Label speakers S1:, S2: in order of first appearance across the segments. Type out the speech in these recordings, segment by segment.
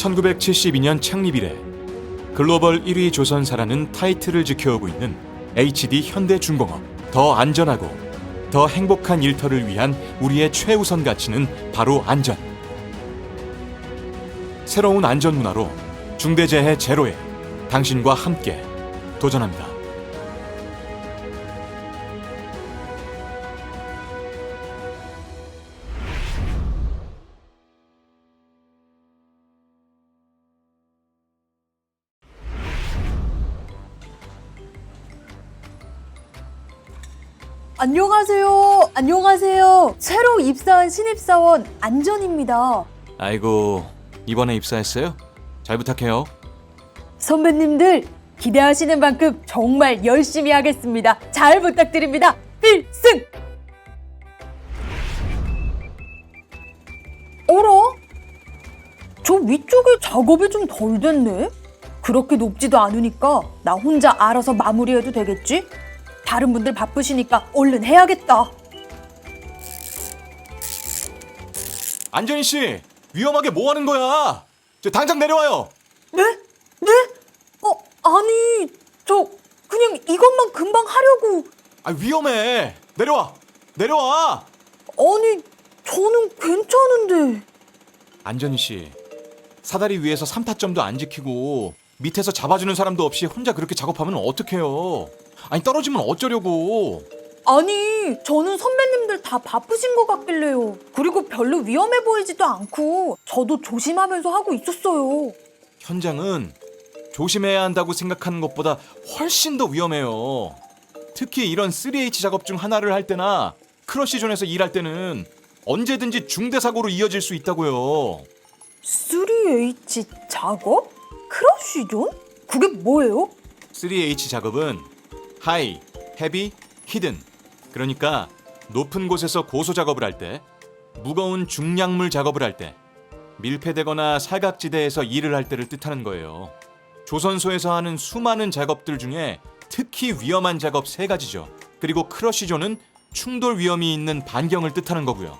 S1: 1972년 창립 이래 글로벌 1위 조선사라는 타이틀을 지켜오고 있는 HD 현대중공업. 더 안전하고 더 행복한 일터를 위한 우리의 최우선 가치는 바로 안전. 새로운 안전 문화로 중대재해 제로에 당신과 함께 도전합니다.
S2: 안녕하세요. 안녕하세요. 새로 입사한 신입사원 안전입니다.
S1: 아이고, 이번에 입사했어요? 잘 부탁해요.
S2: 선배님들 기대하시는 만큼 정말 열심히 하겠습니다. 잘 부탁드립니다. 필승! 어라? 저 위쪽에 작업이 좀 덜 됐네? 그렇게 높지도 않으니까 나 혼자 알아서 마무리해도 되겠지? 다른 분들 바쁘시니까 얼른 해야겠다.
S1: 안전희 씨, 위험하게 뭐 하는 거야? 저 당장 내려와요.
S2: 네? 네? 아니, 저 그냥 이것만 금방 하려고.
S1: 아, 위험해. 내려와. 내려와.
S2: 아니, 저는 괜찮은데.
S1: 안전희 씨, 사다리 위에서 3타점도 안 지키고 밑에서 잡아주는 사람도 없이 혼자 그렇게 작업하면 어떡해요? 아니, 떨어지면 어쩌려고?
S2: 아니, 저는 선배님들 다 바쁘신 것 같길래요. 그리고 별로 위험해 보이지도 않고 저도 조심하면서 하고 있었어요.
S1: 현장은 조심해야 한다고 생각하는 것보다 훨씬 더 위험해요. 특히 이런 3H 작업 중 하나를 할 때나 크러쉬존에서 일할 때는 언제든지 중대 사고로 이어질 수 있다고요.
S2: 3H 작업? 크러쉬존? 그게 뭐예요?
S1: 3H 작업은 하이, 헤비, 히든. 그러니까 높은 곳에서 고소 작업을 할 때, 무거운 중량물 작업을 할 때, 밀폐되거나 사각지대에서 일을 할 때를 뜻하는 거예요. 조선소에서 하는 수많은 작업들 중에 특히 위험한 작업 3가지죠. 그리고 크러쉬존은 충돌 위험이 있는 반경을 뜻하는 거고요.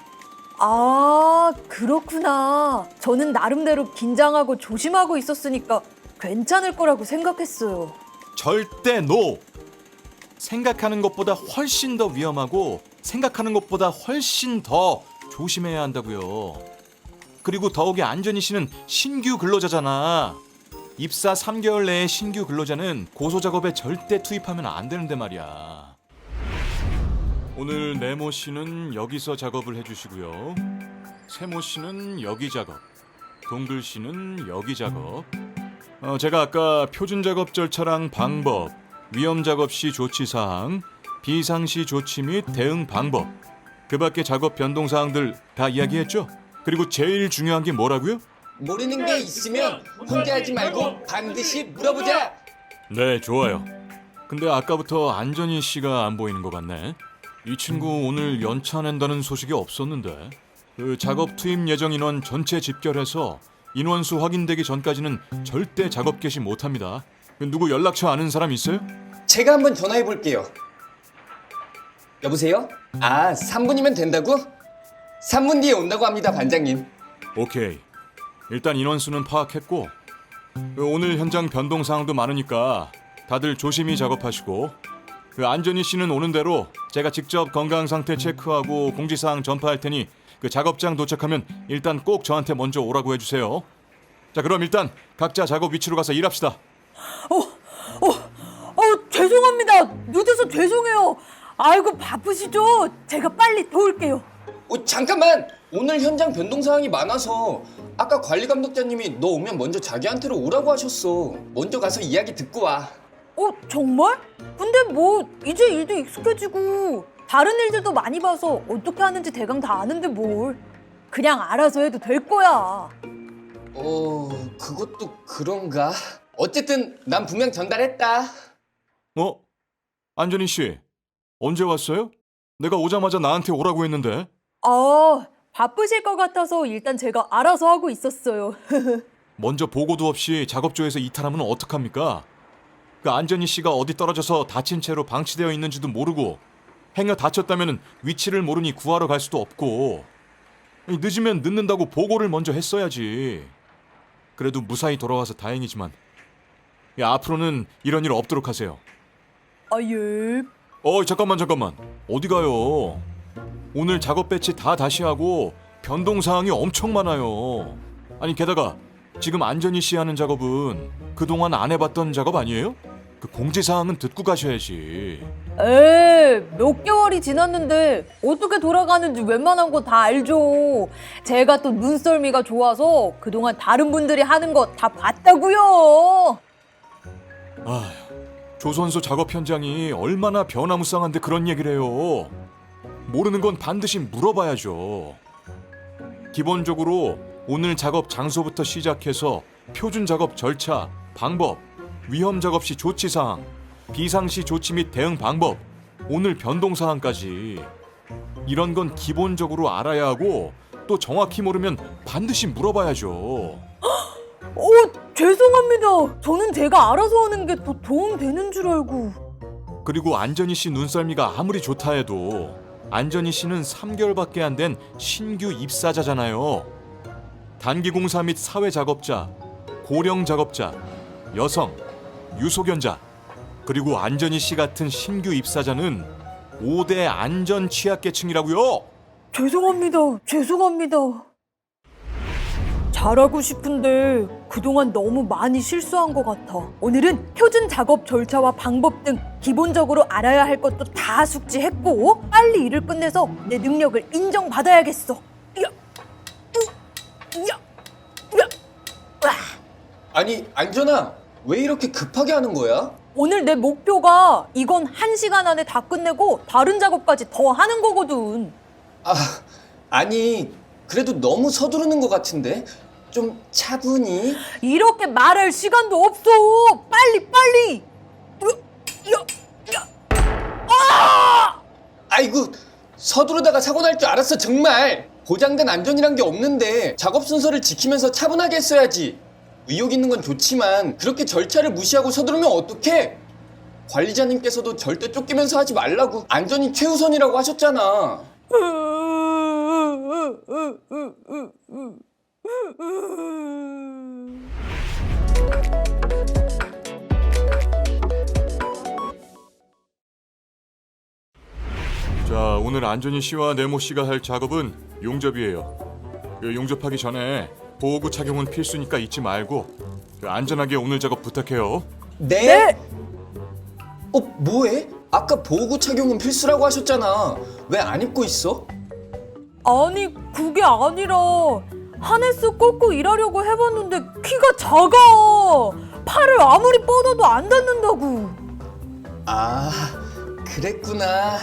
S2: 아, 그렇구나. 저는 나름대로 긴장하고 조심하고 있었으니까 괜찮을 거라고 생각했어요.
S1: 절대 NO! 생각하는 것보다 훨씬 더 위험하고 생각하는 것보다 훨씬 더 조심해야 한다고요. 그리고 더욱이 안전희 씨는 신규 근로자잖아. 입사 3개월 내에 신규 근로자는 고소 작업에 절대 투입하면 안 되는데 말이야. 오늘 네모 씨는 여기서 작업을 해주시고요. 세모 씨는 여기 작업, 동글 씨는 여기 작업. 제가 아까 표준 작업 절차랑 방법, 위험 작업 시 조치 사항, 비상시 조치 및 대응 방법, 그 밖에 작업 변동 사항들 다 이야기했죠? 그리고 제일 중요한 게 뭐라고요?
S3: 모르는 게 있으면 혼자 하지 말고 반드시 물어보자.
S1: 네, 좋아요. 근데 아까부터 안전희 씨가 안 보이는 것 같네. 이 친구 오늘 연차 낸다는 소식이 없었는데. 그 작업 투입 예정 인원 전체 집결해서 인원수 확인되기 전까지는 절대 작업 개시 못합니다. 누구 연락처 아는 사람 있어요?
S3: 제가 한번 전화해 볼게요. 여보세요? 3분이면 된다고? 3분 뒤에 온다고 합니다, 반장님.
S1: 오케이. 일단 인원수는 파악했고 오늘 현장 변동 사항도 많으니까 다들 조심히 작업하시고 안전희 씨는 오는 대로 제가 직접 건강 상태 체크하고 공지사항 전파할 테니 작업장 도착하면 일단 꼭 저한테 먼저 오라고 해주세요. 자, 그럼 일단 각자 작업 위치로 가서 일합시다.
S2: 죄송합니다. 늦어서 죄송해요. 아이고, 바쁘시죠? 제가 빨리 도울게요.
S3: 잠깐만! 오늘 현장 변동 사항이 많아서 아까 관리 감독자님이 너 오면 먼저 자기한테로 오라고 하셨어. 먼저 가서 이야기 듣고 와.
S2: 정말? 근데 뭐 이제 일도 익숙해지고 다른 일들도 많이 봐서 어떻게 하는지 대강 다 아는데 뭘. 그냥 알아서 해도 될 거야.
S3: 그것도 그런가? 어쨌든 난 분명 전달했다.
S1: 안전희 씨, 언제 왔어요? 내가 오자마자 나한테 오라고 했는데.
S2: 바쁘실 것 같아서 일단 제가 알아서 하고 있었어요.
S1: 먼저 보고도 없이 작업조에서 이탈하면 어떡합니까? 안전희 씨가 어디 떨어져서 다친 채로 방치되어 있는지도 모르고 행여 다쳤다면 위치를 모르니 구하러 갈 수도 없고 늦으면 늦는다고 보고를 먼저 했어야지. 그래도 무사히 돌아와서 다행이지만 야, 앞으로는 이런 일 없도록 하세요.
S2: 아, 예.
S1: 잠깐만. 어디 가요? 오늘 작업 배치 다 다시 하고 변동 사항이 엄청 많아요. 아니, 게다가 지금 안전희 씨 하는 작업은 그동안 안 해봤던 작업 아니에요? 그 공지 사항은 듣고 가셔야지.
S2: 몇 개월이 지났는데 어떻게 돌아가는지 웬만한 거 다 알죠. 제가 또 눈썰미가 좋아서 그동안 다른 분들이 하는 거 다 봤다고요.
S1: 아휴, 조선소 작업 현장이 얼마나 변화무쌍한데 그런 얘기를 해요. 모르는 건 반드시 물어봐야죠. 기본적으로 오늘 작업 장소부터 시작해서 표준 작업 절차, 방법, 위험 작업 시 조치 사항, 비상시 조치 및 대응 방법, 오늘 변동 사항까지 이런 건 기본적으로 알아야 하고 또 정확히 모르면 반드시 물어봐야죠.
S2: 죄송합니다. 저는 제가 알아서 하는 게 더 도움 되는 줄 알고.
S1: 그리고 안전희 씨 눈썰미가 아무리 좋다 해도 안전희 씨는 3개월밖에 안 된 신규 입사자잖아요. 단기 공사 및 사회 작업자, 고령 작업자, 여성, 유소견자, 그리고 안전희 씨 같은 신규 입사자는 5대 안전 취약계층이라고요.
S2: 죄송합니다. 잘하고 싶은데 그동안 너무 많이 실수한 것 같아. 오늘은 표준 작업 절차와 방법 등 기본적으로 알아야 할 것도 다 숙지했고 빨리 일을 끝내서 내 능력을 인정받아야겠어.
S3: 아니, 안전아, 왜 이렇게 급하게 하는 거야?
S2: 오늘 내 목표가 이건 1시간 안에 다 끝내고 다른 작업까지 더 하는 거거든.
S3: 아니, 그래도 너무 서두르는 것 같은데? 좀 차분히?
S2: 이렇게 말할 시간도 없어. 빨리.
S3: 아이고, 서두르다가 사고 날 줄 알았어, 정말. 고장된 안전이란 게 없는데 작업 순서를 지키면서 차분하게 했어야지. 의욕 있는 건 좋지만 그렇게 절차를 무시하고 서두르면 어떡해? 관리자님께서도 절대 쫓기면서 하지 말라고 안전이 최우선이라고 하셨잖아.
S1: 자, 오늘 안전희 씨와 네모 씨가 할 작업은 용접이에요. 용접하기 전에 보호구 착용은 필수니까 잊지 말고 안전하게 오늘 작업 부탁해요.
S3: 네? 뭐해? 아까 보호구 착용은 필수라고 하셨잖아. 왜 안 입고 있어?
S2: 아니 그게 아니라 하네스 꽂고 일하려고 해봤는데 키가 작아. 팔을 아무리 뻗어도 안 닿는다고.
S3: 아, 그랬구나.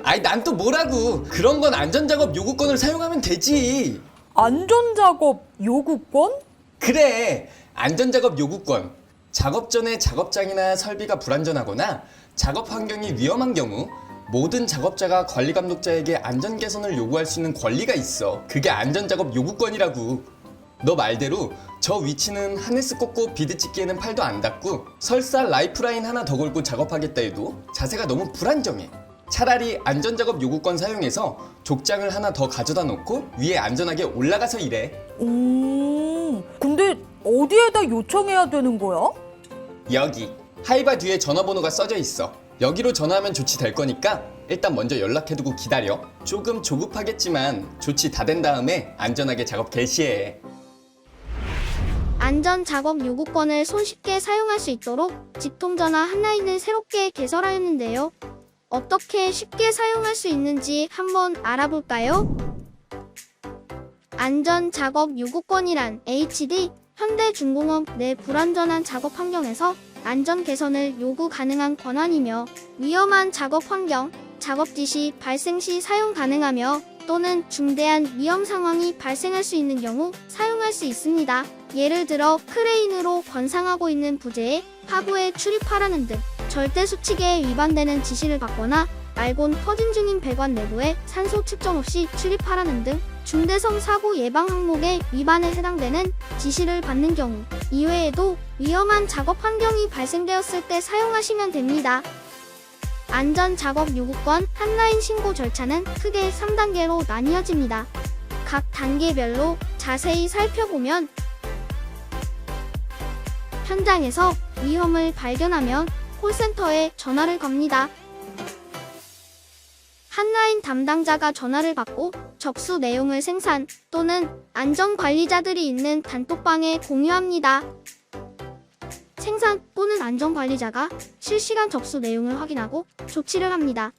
S3: 아니, 난 또 뭐라고. 그런 건 안전작업 요구권을 사용하면 되지.
S2: 안전작업 요구권?
S3: 그래, 안전작업 요구권. 작업 전에 작업장이나 설비가 불안전하거나 작업 환경이 위험한 경우 모든 작업자가 관리감독자에게 안전 개선을 요구할 수 있는 권리가 있어. 그게 안전작업 요구권이라고. 너 말대로 저 위치는 하네스 꽂고 비드 찍기에는 팔도 안 닿고 설사 라이프라인 하나 더 걸고 작업하겠다 해도 자세가 너무 불안정해. 차라리 안전작업 요구권 사용해서 족장을 하나 더 가져다 놓고 위에 안전하게 올라가서 일해.
S2: 근데 어디에다 요청해야 되는 거야?
S3: 여기 하이바 뒤에 전화번호가 써져 있어. 여기로 전화하면 조치될 거니까 일단 먼저 연락해두고 기다려. 조금 조급하겠지만 조치 다 된 다음에 안전하게 작업 개시해.
S4: 안전 작업 요구권을 손쉽게 사용할 수 있도록 직통전화 한라인을 새롭게 개설하였는데요. 어떻게 쉽게 사용할 수 있는지 한번 알아볼까요? 안전 작업 요구권이란 HD, 현대중공업 내 불안전한 작업 환경에서 안전 개선을 요구 가능한 권한이며 위험한 작업 환경, 작업 지시 발생 시 사용 가능하며 또는 중대한 위험 상황이 발생할 수 있는 경우 사용할 수 있습니다. 예를 들어 크레인으로 건상하고 있는 부재에 하부에 출입하라는 등 절대 수칙에 위반되는 지시를 받거나 말곤 터진 중인 배관 내부에 산소 측정 없이 출입하라는 등 중대성 사고 예방 항목의 위반에 해당되는 지시를 받는 경우 이외에도 위험한 작업 환경이 발생되었을 때 사용하시면 됩니다. 안전 작업 요구권 한라인 신고 절차는 크게 3단계로 나뉘어집니다. 각 단계별로 자세히 살펴보면 현장에서 위험을 발견하면 콜센터에 전화를 겁니다. 한라인 담당자가 전화를 받고 적수 내용을 생산 또는 안전관리자들이 있는 단톡방에 공유합니다. 생산 또는 안전관리자가 실시간 접수 내용을 확인하고 조치를 합니다.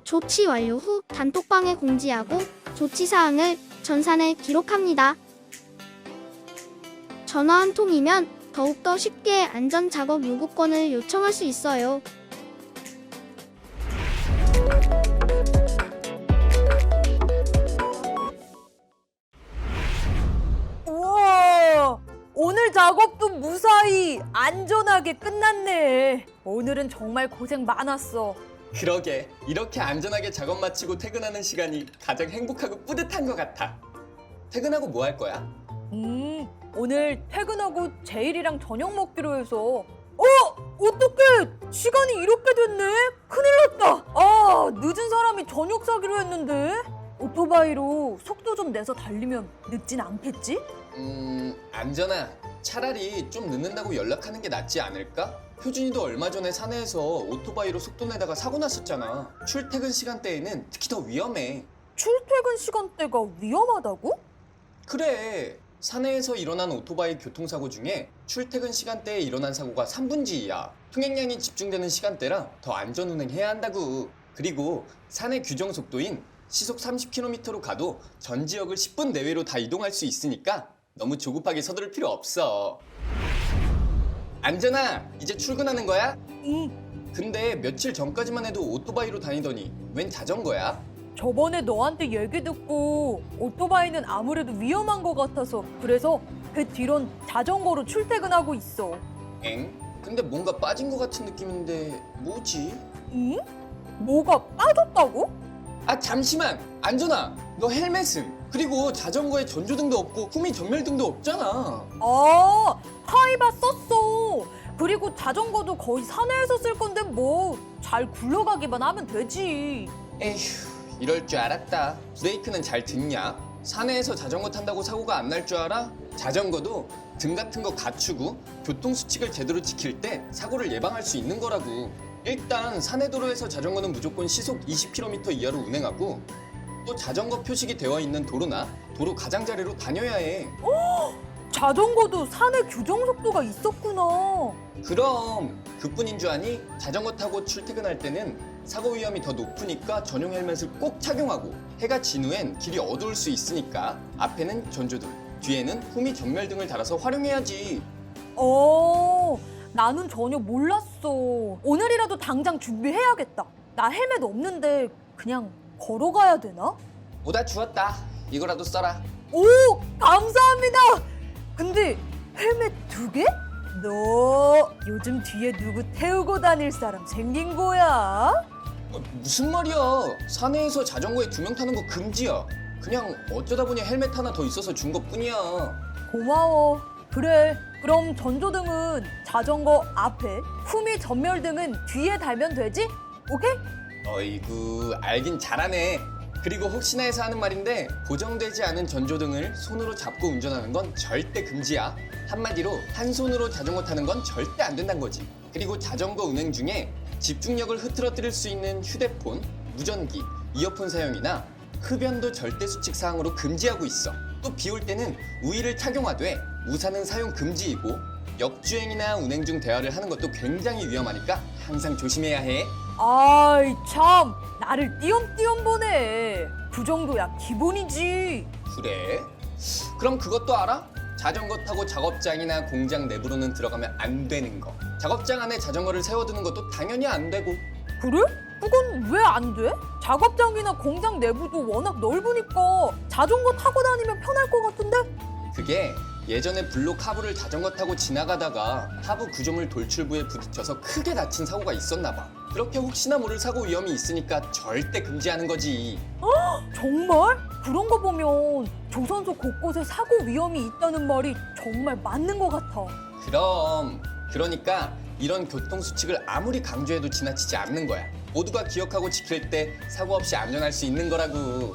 S4: 조치 완료 후 단톡방에 공지하고 조치사항을 전산에 기록합니다. 전화 한 통이면 더욱더 쉽게 안전작업 요구권을 요청할 수 있어요.
S2: 우와, 오늘 작업도 무사히 안전하게 끝났네. 오늘은 정말 고생 많았어.
S3: 그러게 이렇게 안전하게 작업 마치고 퇴근하는 시간이 가장 행복하고 뿌듯한 것 같아. 퇴근하고 뭐 할 거야?
S2: 오늘 퇴근하고 제일이랑 저녁 먹기로 해서. 어떡해, 시간이 이렇게 됐네. 큰일 났다. 늦은 사람이 저녁 사기로 했는데. 오토바이로 속도 좀 내서 달리면 늦진 않겠지?
S3: 안전아, 차라리 좀 늦는다고 연락하는 게 낫지 않을까? 효준이도 얼마 전에 사내에서 오토바이로 속도 내다가 사고 났었잖아. 출퇴근 시간대에는 특히 더 위험해.
S2: 출퇴근 시간대가 위험하다고?
S3: 그래, 사내에서 일어난 오토바이 교통사고 중에 출퇴근 시간대에 일어난 사고가 3분지이야. 통행량이 집중되는 시간대라 더 안전운행해야 한다고. 그리고 사내 규정 속도인 시속 30km로 가도 전 지역을 10분 내외로 다 이동할 수 있으니까 너무 조급하게 서두를 필요 없어. 안전아, 이제 출근하는 거야?
S2: 응.
S3: 근데 며칠 전까지만 해도 오토바이로 다니더니 웬 자전거야?
S2: 저번에 너한테 얘기 듣고 오토바이는 아무래도 위험한 것 같아서 그래서 그 뒤론 자전거로 출퇴근하고 있어.
S3: 엥? 근데 뭔가 빠진 것 같은 느낌인데 뭐지?
S2: 응? 뭐가 빠졌다고?
S3: 아 잠시만! 안전아! 너 헬멧은? 그리고 자전거에 전조등도 없고 후미 전멸등도 없잖아.
S2: 타이바 썼어. 그리고 자전거도 거의 사내에서 쓸 건데 뭐 잘 굴러가기만 하면 되지.
S3: 에휴, 이럴 줄 알았다. 브레이크는 잘 듣냐? 사내에서 자전거 탄다고 사고가 안 날 줄 알아? 자전거도 등 같은 거 갖추고 교통수칙을 제대로 지킬 때 사고를 예방할 수 있는 거라고. 일단 사내도로에서 자전거는 무조건 시속 20km 이하로 운행하고 또 자전거 표식이 되어 있는 도로나 도로 가장자리로 다녀야 해.
S2: 자전거도 사내 규정 속도가 있었구나.
S3: 그럼 그뿐인 줄 아니? 자전거 타고 출퇴근할 때는 사고 위험이 더 높으니까 전용 헬멧을 꼭 착용하고 해가 진 후엔 길이 어두울 수 있으니까 앞에는 전조등, 뒤에는 후미 전멸등을 달아서 활용해야지.
S2: 나는 전혀 몰랐어. 오늘이라도 당장 준비해야겠다. 나 헬멧 없는데 그냥 걸어가야 되나?
S3: 오다 주웠다. 이거라도 써라.
S2: 오, 감사합니다. 근데 헬멧 2개? 너 요즘 뒤에 누구 태우고 다닐 사람 생긴 거야?
S3: 무슨 말이야? 사내에서 자전거에 2명 타는 거 금지야. 그냥 어쩌다 보니 헬멧 하나 더 있어서 준 것뿐이야.
S2: 고마워. 그래, 그럼 전조등은 자전거 앞에, 후미 전멸등은 뒤에 달면 되지? 오케이?
S3: 어이구, 알긴 잘하네. 그리고 혹시나 해서 하는 말인데 고정되지 않은 전조등을 손으로 잡고 운전하는 건 절대 금지야. 한마디로 한 손으로 자전거 타는 건 절대 안 된다는 거지. 그리고 자전거 운행 중에 집중력을 흐트러뜨릴 수 있는 휴대폰, 무전기, 이어폰 사용이나 흡연도 절대 수칙 사항으로 금지하고 있어. 또 비 올 때는 우의를 착용하되 우산은 사용 금지이고 역주행이나 운행 중 대화를 하는 것도 굉장히 위험하니까 항상 조심해야 해.
S2: 아이 참, 나를 띄엄띄엄 보네. 그 정도야 기본이지.
S3: 그래? 그럼 그것도 알아? 자전거 타고 작업장이나 공장 내부로는 들어가면 안 되는 거. 작업장 안에 자전거를 세워두는 것도 당연히 안 되고.
S2: 그래? 그건 왜 안 돼? 작업장이나 공장 내부도 워낙 넓으니까 자전거 타고 다니면 편할 것 같은데?
S3: 그게 예전에 블록 하부를 자전거 타고 지나가다가 하부 구조물 돌출부에 부딪혀서 크게 다친 사고가 있었나 봐. 그렇게 혹시나 모를 사고 위험이 있으니까 절대 금지하는 거지.
S2: 정말? 그런 거 보면 조선소 곳곳에 사고 위험이 있다는 말이 정말 맞는 것 같아.
S3: 그럼 그러니까 이런 교통수칙을 아무리 강조해도 지나치지 않는 거야. 모두가 기억하고 지킬 때 사고 없이 안전할 수 있는 거라고.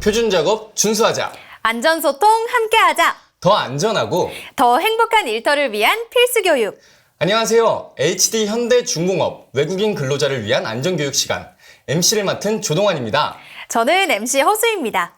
S3: 표준 작업 준수하자.
S2: 안전소통 함께하자.
S3: 더 안전하고
S2: 더 행복한 일터를 위한 필수 교육.
S3: 안녕하세요. HD 현대중공업 외국인 근로자를 위한 안전교육 시간 MC를 맡은 조동환입니다.
S2: 저는 MC 허수입니다.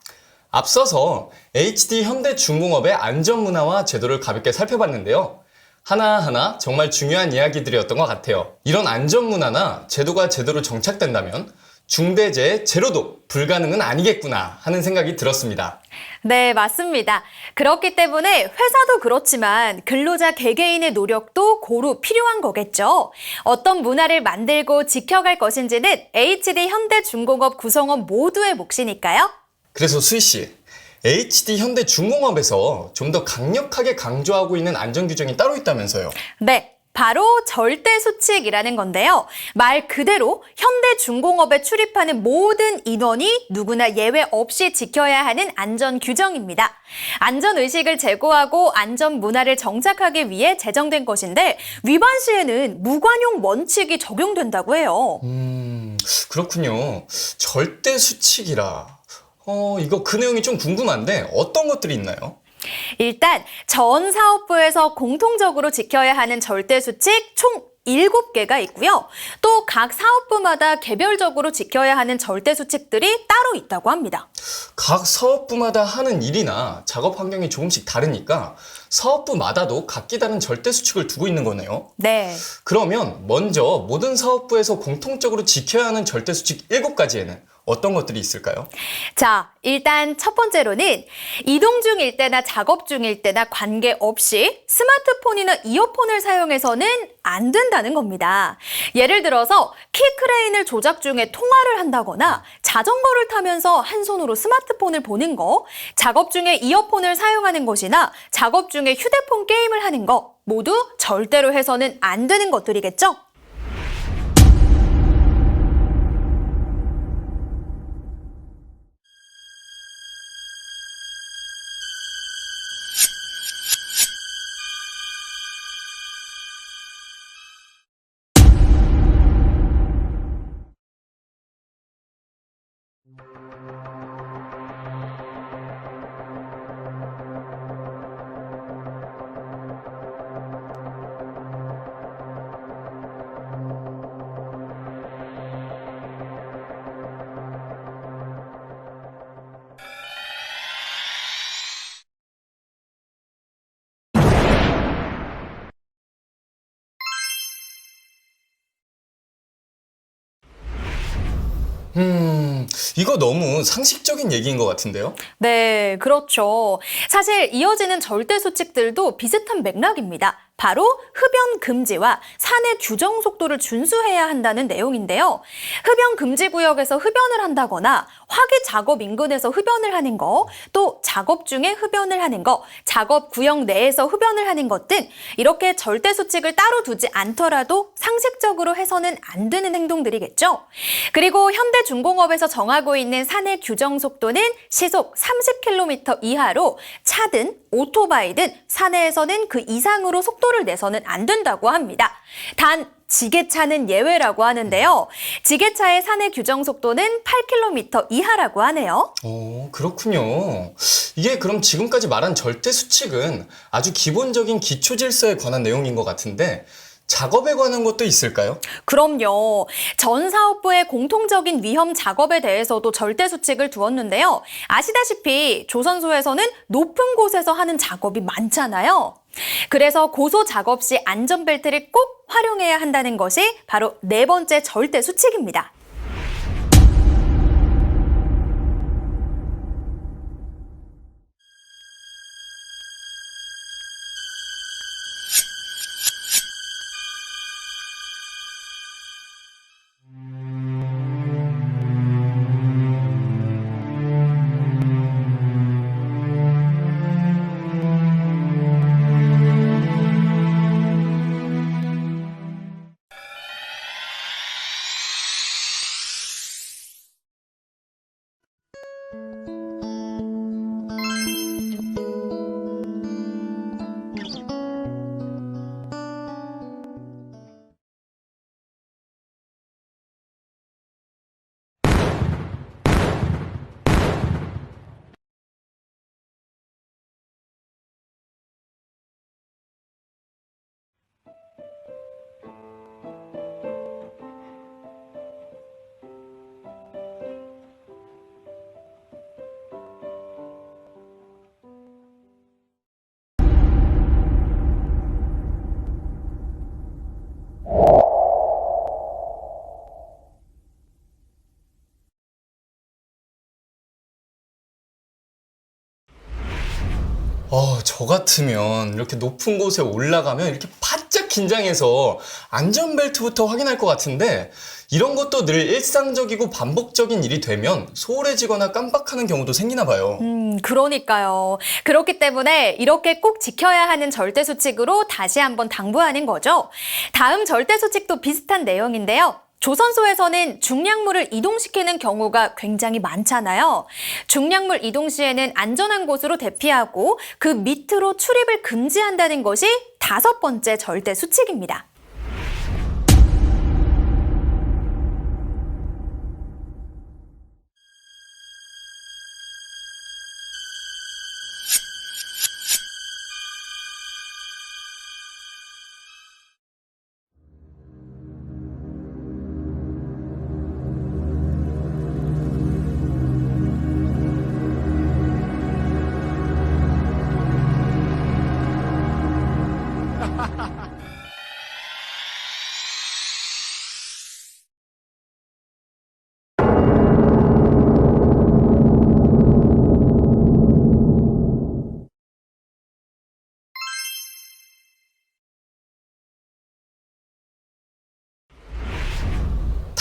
S3: 앞서서 HD 현대중공업의 안전문화와 제도를 가볍게 살펴봤는데요. 하나하나 정말 중요한 이야기들이었던 것 같아요. 이런 안전문화나 제도가 제대로 정착된다면 중대재해 제로도 불가능은 아니겠구나 하는 생각이 들었습니다.
S2: 네, 맞습니다. 그렇기 때문에 회사도 그렇지만 근로자 개개인의 노력도 고루 필요한 거겠죠. 어떤 문화를 만들고 지켜갈 것인지는 HD 현대중공업 구성원 모두의 몫이니까요.
S3: 그래서 수희 씨, HD 현대중공업에서 좀 더 강력하게 강조하고 있는 안전규정이 따로 있다면서요?
S2: 네. 바로 절대수칙이라는 건데요. 말 그대로 현대중공업에 출입하는 모든 인원이 누구나 예외 없이 지켜야 하는 안전규정입니다. 안전의식을 제고하고 안전문화를 정착하기 위해 제정된 것인데 위반 시에는 무관용 원칙이 적용된다고 해요.
S3: 그렇군요. 절대 수칙이라. 이거 그 내용이 좀 궁금한데 어떤 것들이 있나요?
S2: 일단 전 사업부에서 공통적으로 지켜야 하는 절대수칙 총 7개가 있고요. 또 각 사업부마다 개별적으로 지켜야 하는 절대수칙들이 따로 있다고 합니다.
S3: 각 사업부마다 하는 일이나 작업 환경이 조금씩 다르니까 사업부마다도 각기 다른 절대 수칙을 두고 있는 거네요.
S2: 네.
S3: 그러면 먼저 모든 사업부에서 공통적으로 지켜야 하는 절대 수칙 7가지에는 어떤 것들이 있을까요?
S2: 자, 일단 첫 번째로는 이동 중일 때나 작업 중일 때나 관계없이 스마트폰이나 이어폰을 사용해서는 안 된다는 겁니다. 예를 들어서 키크레인을 조작 중에 통화를 한다거나 자전거를 타면서 한 손으로 스마트폰을 보는 거, 작업 중에 이어폰을 사용하는 것이나 작업 중에 휴대폰 게임을 하는 거 모두 절대로 해서는 안 되는 것들이겠죠?
S3: 이거 너무 상식적인 얘기인 것 같은데요?
S2: 네, 그렇죠. 사실 이어지는 절대 수칙들도 비슷한 맥락입니다. 바로 흡연 금지와 산의 규정 속도를 준수해야 한다는 내용인데요. 흡연 금지 구역에서 흡연을 한다거나 화기 작업 인근에서 흡연을 하는 거, 또 작업 중에 흡연을 하는 거, 작업 구역 내에서 흡연을 하는 것 등 이렇게 절대 수칙을 따로 두지 않더라도 상식적으로 해서는 안 되는 행동들이겠죠. 그리고 현대중공업에서 정하고 있는 산의 규정 속도는 시속 30km 이하로 차든 오토바이든 사내에서는 그 이상으로 속도를 내서는 안 된다고 합니다. 단 지게차는 예외라고 하는데요. 지게차의 사내 규정 속도는 8km 이하라고 하네요.
S3: 그렇군요. 이게 그럼 지금까지 말한 절대 수칙은 아주 기본적인 기초 질서에 관한 내용인 것 같은데 작업에 관한 것도 있을까요?
S2: 그럼요. 전 사업부의 공통적인 위험 작업에 대해서도 절대 수칙을 두었는데요. 아시다시피 조선소에서는 높은 곳에서 하는 작업이 많잖아요. 그래서 고소 작업 시 안전벨트를 꼭 활용해야 한다는 것이 바로 4번째 절대 수칙입니다.
S3: 저 같으면 이렇게 높은 곳에 올라가면 이렇게 바짝 긴장해서 안전벨트부터 확인할 것 같은데 이런 것도 늘 일상적이고 반복적인 일이 되면 소홀해지거나 깜빡하는 경우도 생기나 봐요.
S2: 그러니까요. 그렇기 때문에 이렇게 꼭 지켜야 하는 절대 수칙으로 다시 한번 당부하는 거죠. 다음 절대 수칙도 비슷한 내용인데요. 조선소에서는 중량물을 이동시키는 경우가 굉장히 많잖아요. 중량물 이동 시에는 안전한 곳으로 대피하고 그 밑으로 출입을 금지한다는 것이 5번째 절대 수칙입니다.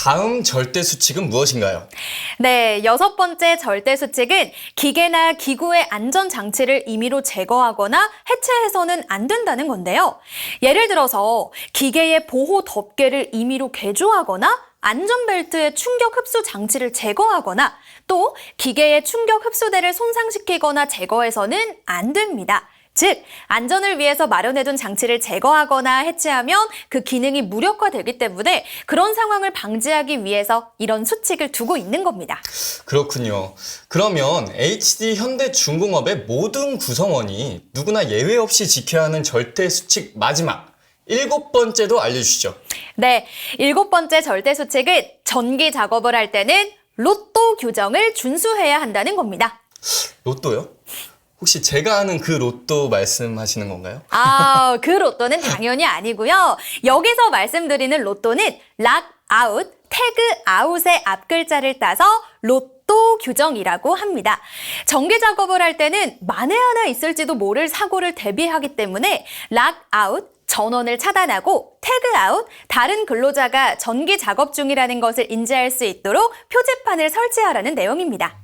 S3: 다음 절대 수칙은 무엇인가요?
S2: 네, 6번째 절대 수칙은 기계나 기구의 안전장치를 임의로 제거하거나 해체해서는 안 된다는 건데요. 예를 들어서 기계의 보호 덮개를 임의로 개조하거나 안전벨트의 충격 흡수 장치를 제거하거나 또 기계의 충격 흡수대를 손상시키거나 제거해서는 안 됩니다. 즉, 안전을 위해서 마련해둔 장치를 제거하거나 해체하면 그 기능이 무력화되기 때문에 그런 상황을 방지하기 위해서 이런 수칙을 두고 있는 겁니다.
S3: 그렇군요. 그러면 HD 현대중공업의 모든 구성원이 누구나 예외 없이 지켜야 하는 절대 수칙 마지막 7번째도 알려주시죠.
S2: 네, 7번째 절대 수칙은 전기 작업을 할 때는 로또 규정을 준수해야 한다는 겁니다.
S3: 로또요? 혹시 제가 아는 그 로또 말씀하시는 건가요?
S2: 그 로또는 당연히 아니고요. 여기서 말씀드리는 로또는 락 아웃, 태그 아웃의 앞글자를 따서 로또 규정이라고 합니다. 전기 작업을 할 때는 만에 하나 있을지도 모를 사고를 대비하기 때문에 락 아웃, 전원을 차단하고 태그 아웃, 다른 근로자가 전기 작업 중이라는 것을 인지할 수 있도록 표지판을 설치하라는 내용입니다.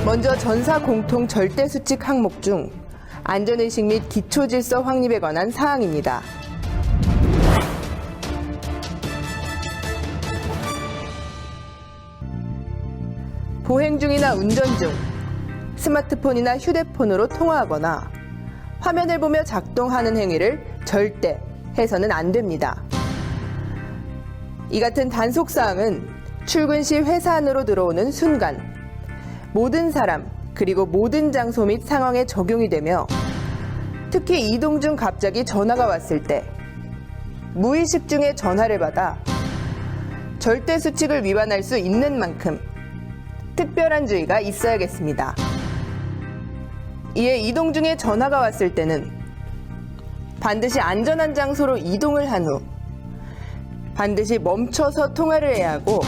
S5: 먼저 전사 공통 절대 수칙 항목 중 안전의식 및 기초질서 확립에 관한 사항입니다. 보행 중이나 운전 중 스마트폰이나 휴대폰으로 통화하거나 화면을 보며 작동하는 행위를 절대 해서는 안 됩니다. 이 같은 단속사항은 출근 시 회사 안으로 들어오는 순간 모든 사람 그리고 모든 장소 및 상황에 적용이 되며 특히 이동 중 갑자기 전화가 왔을 때 무의식 중에 전화를 받아 절대 수칙을 위반할 수 있는 만큼 특별한 주의가 있어야겠습니다. 이에 이동 중에 전화가 왔을 때는 반드시 안전한 장소로 이동을 한 후 반드시 멈춰서 통화를 해야 하고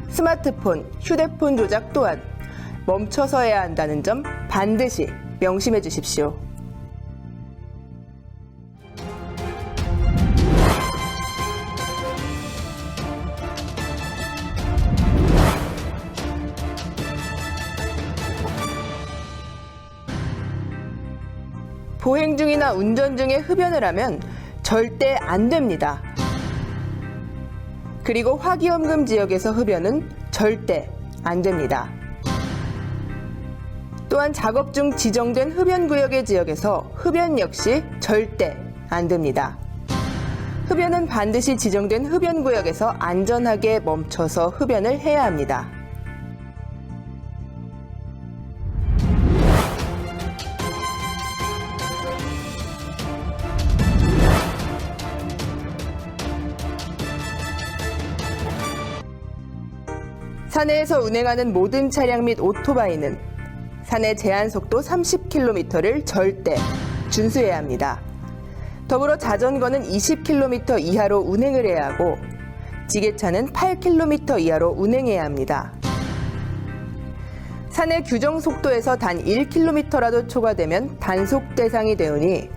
S5: 스마트폰, 휴대폰 조작 또한 멈춰서 해야 한다는 점 반드시 명심해 주십시오. 보행 중이나 운전 중에 흡연을 하면 절대 안 됩니다. 그리고 화기염금 지역에서 흡연은 절대 안 됩니다. 또한 작업 중 지정된 흡연 구역의 지역에서 흡연 역시 절대 안 됩니다. 흡연은 반드시 지정된 흡연 구역에서 안전하게 멈춰서 흡연을 해야 합니다. 사내에서 운행하는 모든 차량 및 오토바이는 사내 제한 속도 30km를 절대 준수해야 합니다. 더불어 자전거는 20km 이하로 운행을 해야 하고 지게차는 8km 이하로 운행해야 합니다. 사내 규정 속도에서 단 1km라도 초과되면 단속 대상이 되오니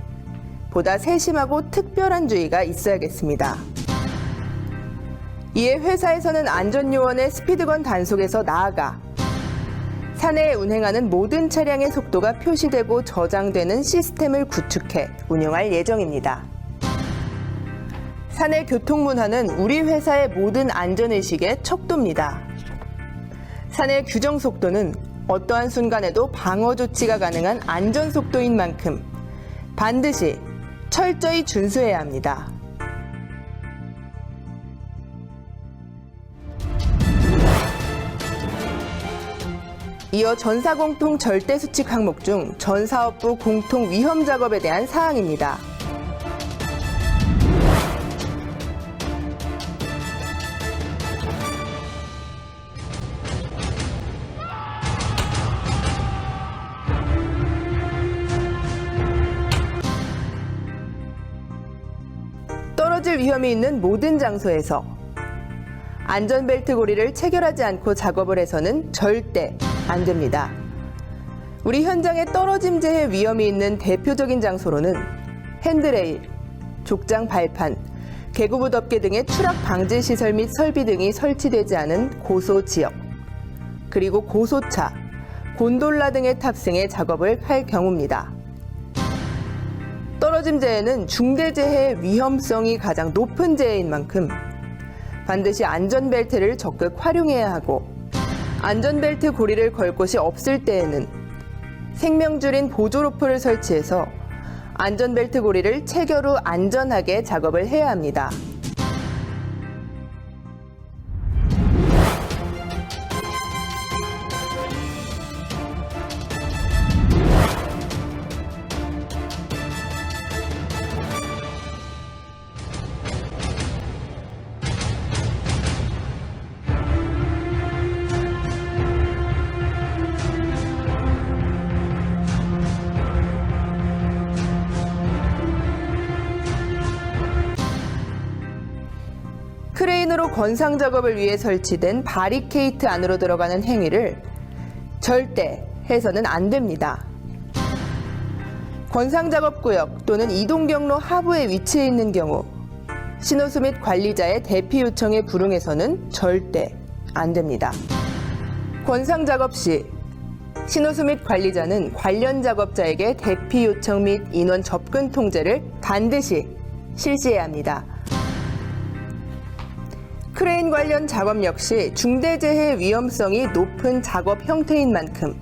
S5: 보다 세심하고 특별한 주의가 있어야겠습니다. 이에 회사에서는 안전요원의 스피드건 단속에서 나아가 사내에 운행하는 모든 차량의 속도가 표시되고 저장되는 시스템을 구축해 운영할 예정입니다. 사내 교통문화는 우리 회사의 모든 안전의식의 척도입니다. 사내 규정 속도는 어떠한 순간에도 방어 조치가 가능한 안전속도인 만큼 반드시 철저히 준수해야 합니다. 이어 전사공통 절대수칙 항목 중 전사업부 공통 위험 작업에 대한 사항입니다. 떨어질 위험이 있는 모든 장소에서 안전벨트 고리를 체결하지 않고 작업을 해서는 절대 안 됩니다. 우리 현장에 떨어짐 재해 위험이 있는 대표적인 장소로는 핸드레일, 족장 발판, 개구부 덮개 등의 추락 방지 시설 및 설비 등이 설치되지 않은 고소 지역, 그리고 고소차, 곤돌라 등의 탑승에 작업을 할 경우입니다. 떨어짐 재해는 중대재해의 위험성이 가장 높은 재해인 만큼 반드시 안전벨트를 적극 활용해야 하고 안전벨트 고리를 걸 곳이 없을 때에는 생명줄인 보조로프를 설치해서 안전벨트 고리를 체결 후 안전하게 작업을 해야 합니다. 크레인으로 건상 작업을 위해 설치된 바리케이트 안으로 들어가는 행위를 절대 해서는 안 됩니다. 건상 작업 구역 또는 이동 경로 하부에 위치해 있는 경우 신호수 및 관리자의 대피 요청에 불응해서는 절대 안 됩니다. 건상 작업 시 신호수 및 관리자는 관련 작업자에게 대피 요청 및 인원 접근 통제를 반드시 실시해야 합니다. 크레인 관련 작업 역시 중대재해 위험성이 높은 작업 형태인 만큼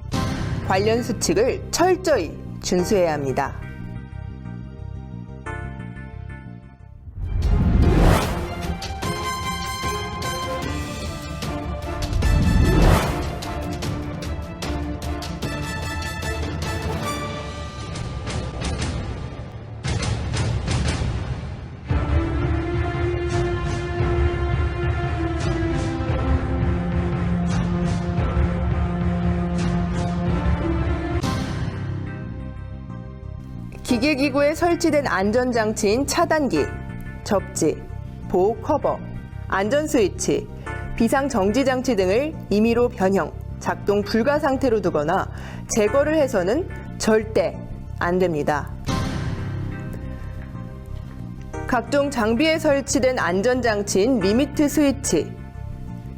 S5: 관련 수칙을 철저히 준수해야 합니다. 기계기구에 설치된 안전장치인 차단기, 접지, 보호 커버, 안전 스위치, 비상정지장치 등을 임의로 변형, 작동 불가 상태로 두거나 제거를 해서는 절대 안 됩니다. 각종 장비에 설치된 안전장치인 리미트 스위치,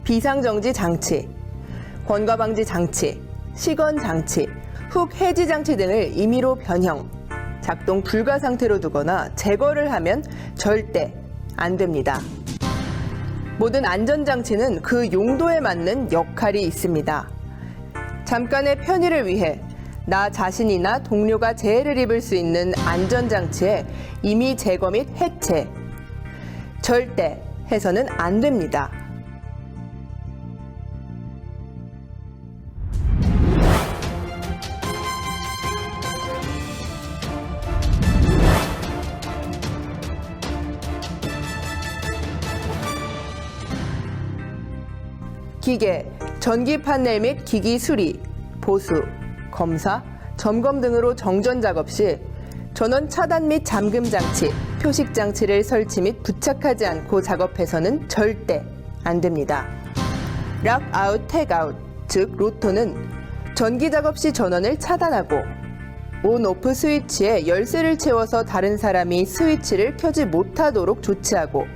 S5: 비상정지 장치, 권과방지 장치, 시건 장치, 훅 해지 장치 등을 임의로 변형, 작동 불가 상태로 두거나 제거를 하면 절대 안 됩니다. 모든 안전장치는 그 용도에 맞는 역할이 있습니다. 잠깐의 편의를 위해 나 자신이나 동료가 재해를 입을 수 있는 안전장치의 임의 제거 및 해체, 절대 해서는 안 됩니다. 기계, 전기 판넬 및 기기 수리, 보수, 검사, 점검 등으로 정전 작업 시 전원 차단 및 잠금 장치, 표식 장치를 설치 및 부착하지 않고 작업해서는 절대 안 됩니다. 락아웃, 택아웃, 즉 로토는 전기 작업 시 전원을 차단하고 온-오프 스위치에 열쇠를 채워서 다른 사람이 스위치를 켜지 못하도록 조치하고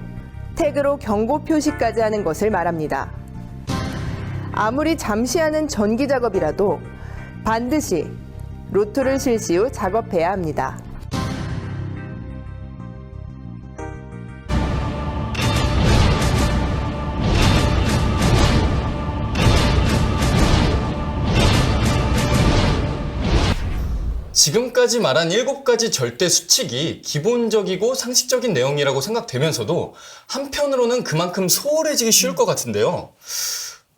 S5: 택으로 경고 표시까지 하는 것을 말합니다. 아무리 잠시 하는 전기 작업이라도 반드시 로토를 실시 후 작업해야 합니다.
S3: 지금까지 말한 7가지 절대 수칙이 기본적이고 상식적인 내용이라고 생각되면서도 한편으로는 그만큼 소홀해지기 쉬울 것 같은데요.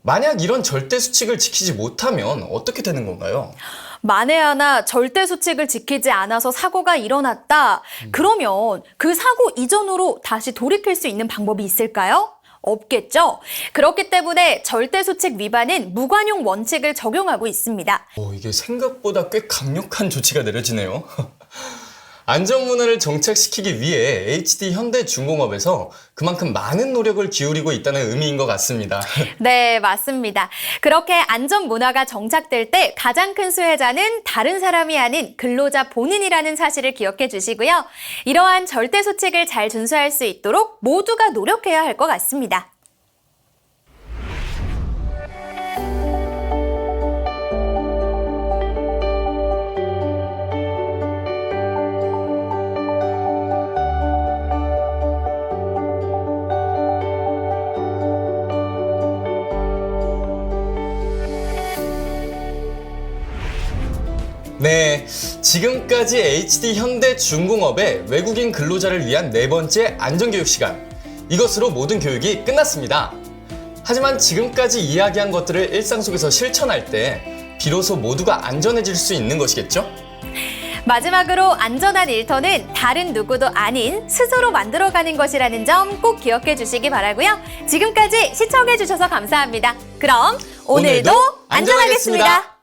S3: 만약 이런 절대 수칙을 지키지 못하면 어떻게 되는 건가요?
S2: 만에 하나 절대 수칙을 지키지 않아서 사고가 일어났다. 그러면 그 사고 이전으로 다시 돌이킬 수 있는 방법이 있을까요? 없겠죠? 그렇기 때문에 절대 수칙 위반은 무관용 원칙을 적용하고 있습니다.
S3: 이게 생각보다 꽤 강력한 조치가 내려지네요. 안전문화를 정착시키기 위해 HD 현대중공업에서 그만큼 많은 노력을 기울이고 있다는 의미인 것 같습니다.
S2: 네, 맞습니다. 그렇게 안전 문화가 정착될 때 가장 큰 수혜자는 다른 사람이 아닌 근로자 본인이라는 사실을 기억해 주시고요. 이러한 절대 수칙을 잘 준수할 수 있도록 모두가 노력해야 할 것 같습니다.
S3: 네, 지금까지 HD 현대중공업의 외국인 근로자를 위한 4번째 안전교육 시간. 이것으로 모든 교육이 끝났습니다. 하지만 지금까지 이야기한 것들을 일상 속에서 실천할 때 비로소 모두가 안전해질 수 있는 것이겠죠?
S2: 마지막으로 안전한 일터는 다른 누구도 아닌 스스로 만들어가는 것이라는 점 꼭 기억해 주시기 바라고요. 지금까지 시청해 주셔서 감사합니다. 그럼 오늘도 안전하겠습니다.